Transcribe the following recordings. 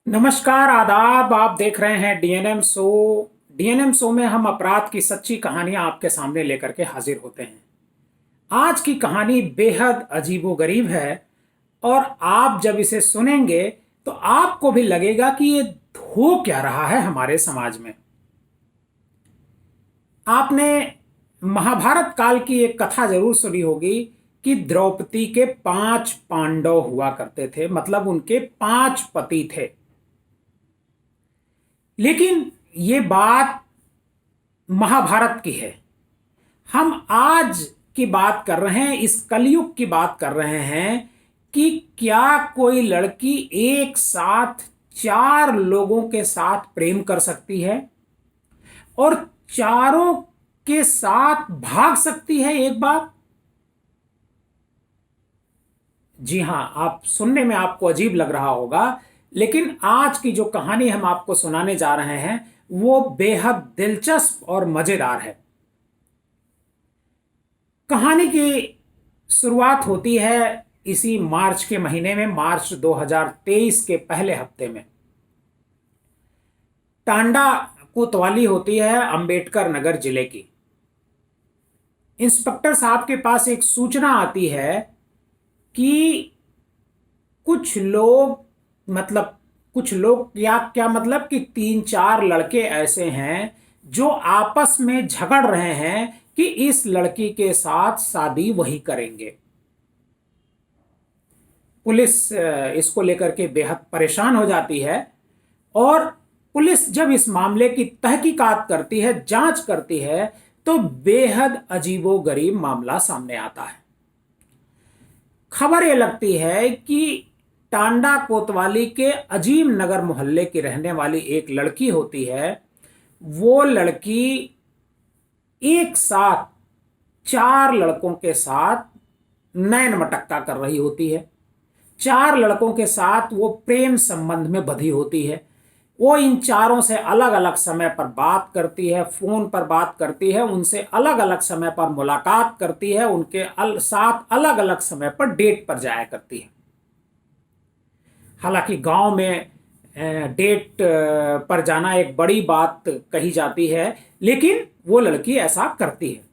नमस्कार आदाब। आप देख रहे हैं डीएनएम शो। डीएनएम शो में हम अपराध की सच्ची कहानियां आपके सामने लेकर के हाजिर होते हैं। आज की कहानी बेहद अजीबोगरीब है और आप जब इसे सुनेंगे तो आपको भी लगेगा कि ये हो क्या रहा है हमारे समाज में। आपने महाभारत काल की एक कथा जरूर सुनी होगी कि द्रौपदी के 5 पांडव हुआ करते थे, मतलब उनके 5 पति थे। लेकिन ये बात महाभारत की है। हम आज की बात कर रहे हैं, इस कलयुग की बात कर रहे हैं कि क्या कोई लड़की एक साथ 4 लोगों के साथ प्रेम कर सकती है और चारों के साथ भाग सकती है एक बार। जी हां, आप सुनने में आपको अजीब लग रहा होगा, लेकिन आज की जो कहानी हम आपको सुनाने जा रहे हैं वो बेहद दिलचस्प और मजेदार है। कहानी की शुरुआत होती है इसी मार्च के महीने में, मार्च 2023 के पहले हफ्ते में। टांडा कोतवाली होती है अंबेडकर नगर जिले की। इंस्पेक्टर साहब के पास एक सूचना आती है कि कुछ लोग, मतलब कुछ लोग या क्या, मतलब कि 3-4 लड़के ऐसे हैं जो आपस में झगड़ रहे हैं कि इस लड़की के साथ शादी वही करेंगे। पुलिस इसको लेकर के बेहद परेशान हो जाती है और पुलिस जब इस मामले की तहकीकात करती है, जांच करती है, तो बेहद अजीबोगरीब मामला सामने आता है। खबर यह लगती है कि टांडा कोतवाली के अजीम नगर मोहल्ले की रहने वाली एक लड़की होती है। वो लड़की एक साथ 4 लड़कों के साथ नैन मटक्का कर रही होती है। 4 लड़कों के साथ वो प्रेम संबंध में बंधी होती है। वो इन चारों से अलग अलग समय पर बात करती है, फोन पर बात करती है, उनसे अलग अलग समय पर मुलाकात करती है, उनके साथ अलग अलग समय पर डेट पर जाया करती है। हालांकि गांव में डेट पर जाना एक बड़ी बात कही जाती है, लेकिन वो लड़की ऐसा करती है।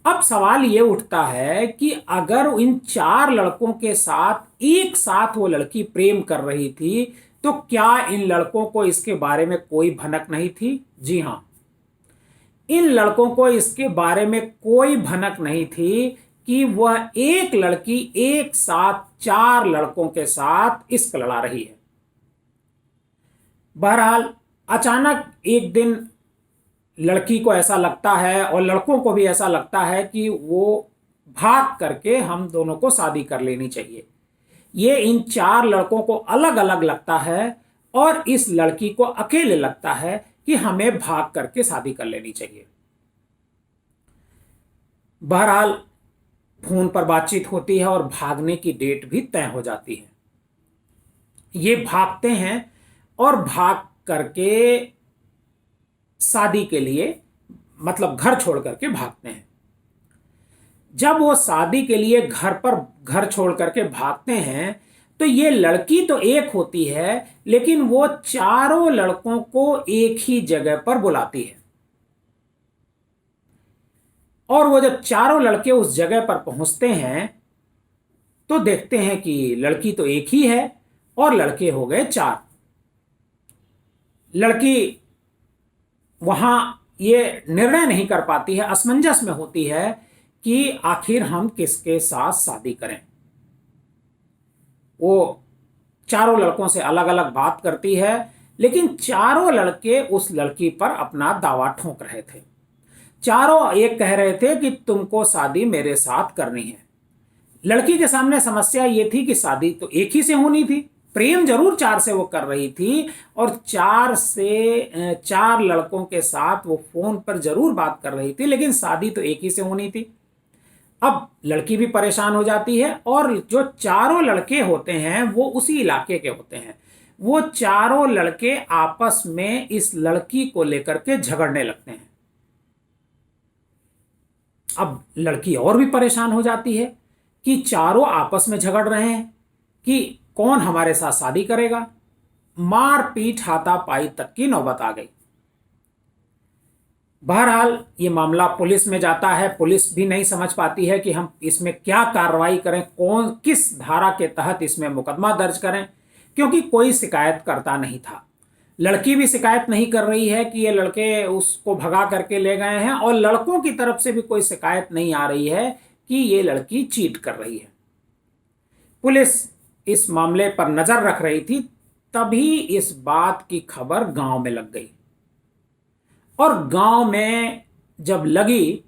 अब सवाल ये उठता है कि अगर इन 4 लड़कों के साथ एक साथ वो लड़की प्रेम कर रही थी, तो क्या इन लड़कों को इसके बारे में कोई भनक नहीं थी? जी हां, इन लड़कों को इसके बारे में कोई भनक नहीं थी कि वह एक लड़की एक साथ 4 लड़कों के साथ इश्क लड़ा रही है। बहरहाल अचानक एक दिन लड़की को ऐसा लगता है और लड़कों को भी ऐसा लगता है कि वो भाग करके हम दोनों को शादी कर लेनी चाहिए। ये इन 4 लड़कों को अलग अलग लगता है और इस लड़की को अकेले लगता है कि हमें भाग करके शादी कर लेनी चाहिए। बहरहाल फोन पर बातचीत होती है और भागने की डेट भी तय हो जाती है। ये भागते हैं और भाग करके शादी के लिए, मतलब घर छोड़ करके भागते हैं। जब वो शादी के लिए घर छोड़ करके भागते हैं तो ये लड़की तो एक होती है, लेकिन वो चारों लड़कों को एक ही जगह पर बुलाती है। और वो जब चारों लड़के उस जगह पर पहुंचते हैं तो देखते हैं कि लड़की तो एक ही है और लड़के हो गए 4। लड़की वहां ये निर्णय नहीं कर पाती है, असमंजस में होती है कि आखिर हम किसके साथ शादी करें। वो चारों लड़कों से अलग अलग बात करती है, लेकिन चारों लड़के उस लड़की पर अपना दावा ठोक रहे थे। चारों एक कह रहे थे कि तुमको शादी मेरे साथ करनी है। लड़की के सामने समस्या ये थी कि शादी तो एक ही से होनी थी, प्रेम जरूर 4 से वो कर रही थी और 4 लड़कों के साथ वो फोन पर जरूर बात कर रही थी, लेकिन शादी तो एक ही से होनी थी। अब लड़की भी परेशान हो जाती है और जो चारों लड़के होते हैं वो उसी इलाके के होते हैं। वो चारों लड़के आपस में इस लड़की को लेकर के झगड़ने लगते हैं। अब लड़की और भी परेशान हो जाती है कि चारों आपस में झगड़ रहे हैं कि कौन हमारे साथ शादी करेगा। मारपीट हाथापाई तक की नौबत आ गई। बहरहाल ये मामला पुलिस में जाता है। पुलिस भी नहीं समझ पाती है कि हम इसमें क्या कार्रवाई करें, कौन किस धारा के तहत इसमें मुकदमा दर्ज करें, क्योंकि कोई शिकायत करता नहीं था। लड़की भी शिकायत नहीं कर रही है कि ये लड़के उसको भगा करके ले गए हैं, और लड़कों की तरफ से भी कोई शिकायत नहीं आ रही है कि ये लड़की चीट कर रही है। पुलिस इस मामले पर नजर रख रही थी, तभी इस बात की खबर गांव में लग गई। और गांव में जब लगी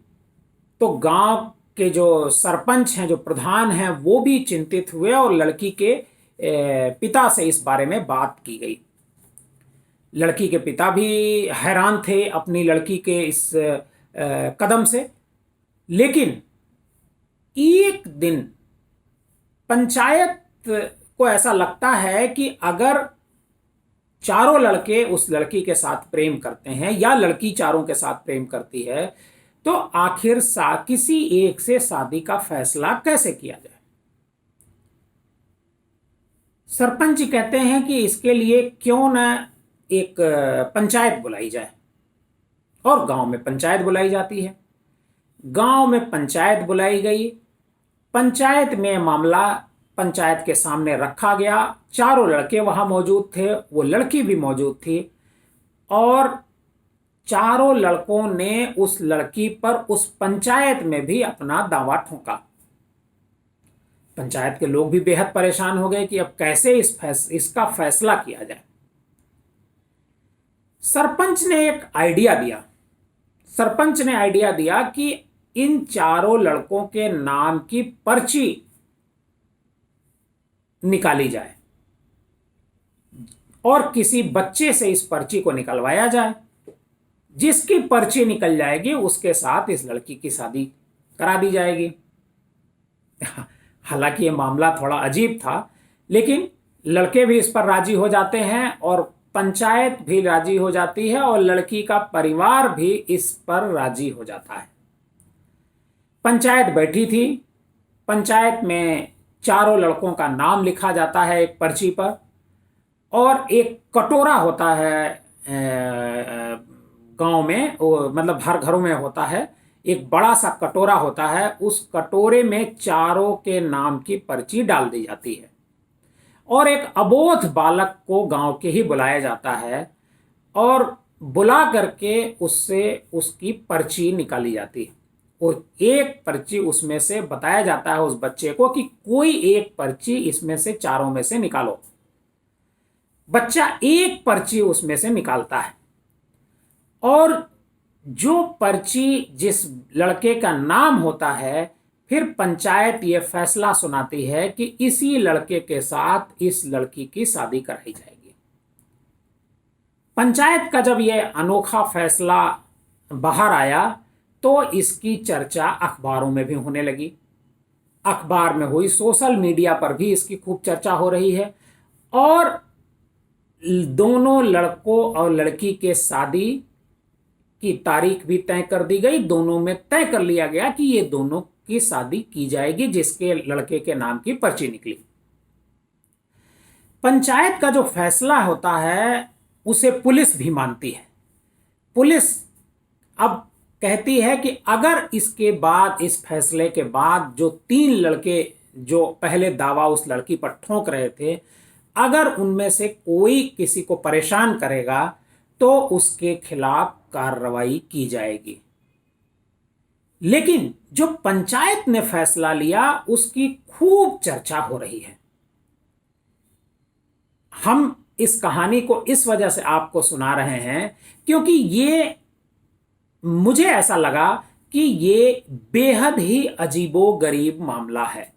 तो गांव के जो सरपंच हैं, जो प्रधान हैं, वो भी चिंतित हुए और लड़की के पिता से इस बारे में बात की गई। लड़की के पिता भी हैरान थे अपनी लड़की के इस कदम से। लेकिन एक दिन पंचायत को ऐसा लगता है कि अगर चारों लड़के उस लड़की के साथ प्रेम करते हैं या लड़की चारों के साथ प्रेम करती है, तो आखिर किसी एक से शादी का फैसला कैसे किया जाए। सरपंच जी कहते हैं कि इसके लिए क्यों न एक पंचायत बुलाई जाए, और गांव में पंचायत बुलाई जाती है। गांव में पंचायत बुलाई गई। पंचायत में मामला पंचायत के सामने रखा गया। चारों लड़के वहां मौजूद थे, वो लड़की भी मौजूद थी, और चारों लड़कों ने उस लड़की पर उस पंचायत में भी अपना दावा ठोका। पंचायत के लोग भी बेहद परेशान हो गए कि अब कैसे इसका फैसला किया जाए। सरपंच ने एक आइडिया दिया। सरपंच ने आइडिया दिया कि इन चारों लड़कों के नाम की पर्ची निकाली जाए और किसी बच्चे से इस पर्ची को निकलवाया जाए। जिसकी पर्ची निकल जाएगी उसके साथ इस लड़की की शादी करा दी जाएगी। हालांकि ये मामला थोड़ा अजीब था, लेकिन लड़के भी इस पर राजी हो जाते हैं और पंचायत भी राजी हो जाती है और लड़की का परिवार भी इस पर राजी हो जाता है। पंचायत बैठी थी। पंचायत में चारों लड़कों का नाम लिखा जाता है एक पर्ची पर, और एक कटोरा होता है गांव में, मतलब हर घरों में होता है, एक बड़ा सा कटोरा होता है। उस कटोरे में चारों के नाम की पर्ची डाल दी जाती है और एक अबोध बालक को गांव के ही बुलाया जाता है और बुला करके उससे उसकी पर्ची निकाली जाती है। और एक पर्ची उसमें से बताया जाता है उस बच्चे को कि कोई एक पर्ची इसमें से चारों में से निकालो। बच्चा एक पर्ची उसमें से निकालता है और जो पर्ची जिस लड़के का नाम होता है, फिर पंचायत ये फैसला सुनाती है कि इसी लड़के के साथ इस लड़की की शादी कराई जाएगी। पंचायत का जब यह अनोखा फैसला बाहर आया तो इसकी चर्चा अखबारों में भी होने लगी। अखबार में हुई, सोशल मीडिया पर भी इसकी खूब चर्चा हो रही है और दोनों लड़कों और लड़की के शादी की तारीख भी तय कर दी गई। दोनों में तय कर लिया गया कि ये दोनों की शादी की जाएगी जिसके लड़के के नाम की पर्ची निकली। पंचायत का जो फैसला होता है उसे पुलिस भी मानती है। पुलिस अब कहती है कि अगर इसके बाद, इस फैसले के बाद, जो 3 लड़के जो पहले दावा उस लड़की पर ठोक रहे थे, अगर उनमें से कोई किसी को परेशान करेगा तो उसके खिलाफ कार्रवाई की जाएगी। लेकिन जो पंचायत ने फैसला लिया उसकी खूब चर्चा हो रही है। हम इस कहानी को इस वजह से आपको सुना रहे हैं क्योंकि ये, मुझे ऐसा लगा कि ये बेहद ही अजीबोगरीब मामला है।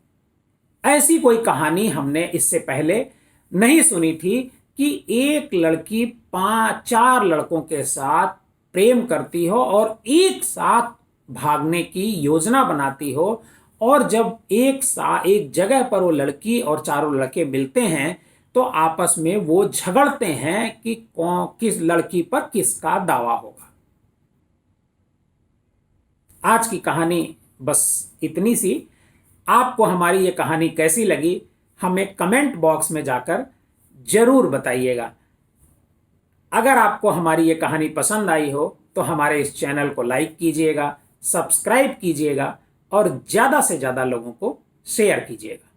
ऐसी कोई कहानी हमने इससे पहले नहीं सुनी थी कि एक लड़की 4 लड़कों के साथ प्रेम करती हो और एक साथ भागने की योजना बनाती हो, और जब एक जगह पर वो लड़की और चारों लड़के मिलते हैं तो आपस में वो झगड़ते हैं कि किस लड़की पर किसका दावा होगा। आज की कहानी बस इतनी सी। आपको हमारी ये कहानी कैसी लगी हमें कमेंट बॉक्स में जाकर जरूर बताइएगा। अगर आपको हमारी ये कहानी पसंद आई हो तो हमारे इस चैनल को लाइक कीजिएगा, सब्सक्राइब कीजिएगा और ज़्यादा से ज़्यादा लोगों को शेयर कीजिएगा।